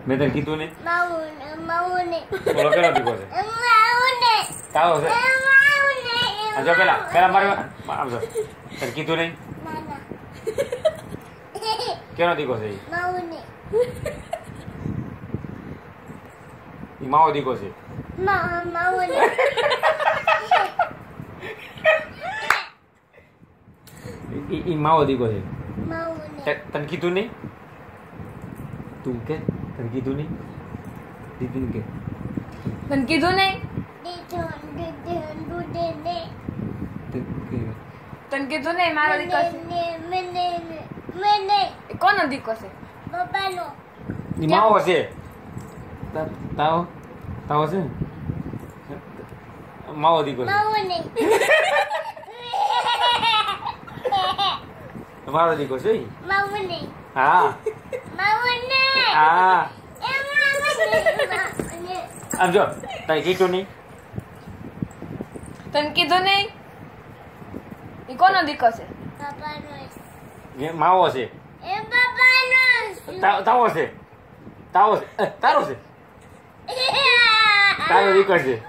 મેં તને કીધું ને બોલો પેલા દીકો છે કાળો છે જો પેલા મારે આવજો તને કીધું નહીં કેનો દીકો છે ઈ માવો દીકો છે ઈ માવો દીકો છે તને કીધું નહીં તું કે તને કીધું નહીં દીદી કે તને કીધું નહીં તને કીધું નહીં મારો દીકો છે કોનો દીકો છે ઈ માવો છે તાવો છે માવો દીકો છે મારો દીકો છે હા હા આમ જો તને કીધું નહીં તને કીધું નહીં એ કોનો દીકો છે માવો છે તાવો છે તારો છે તારો દીકો છે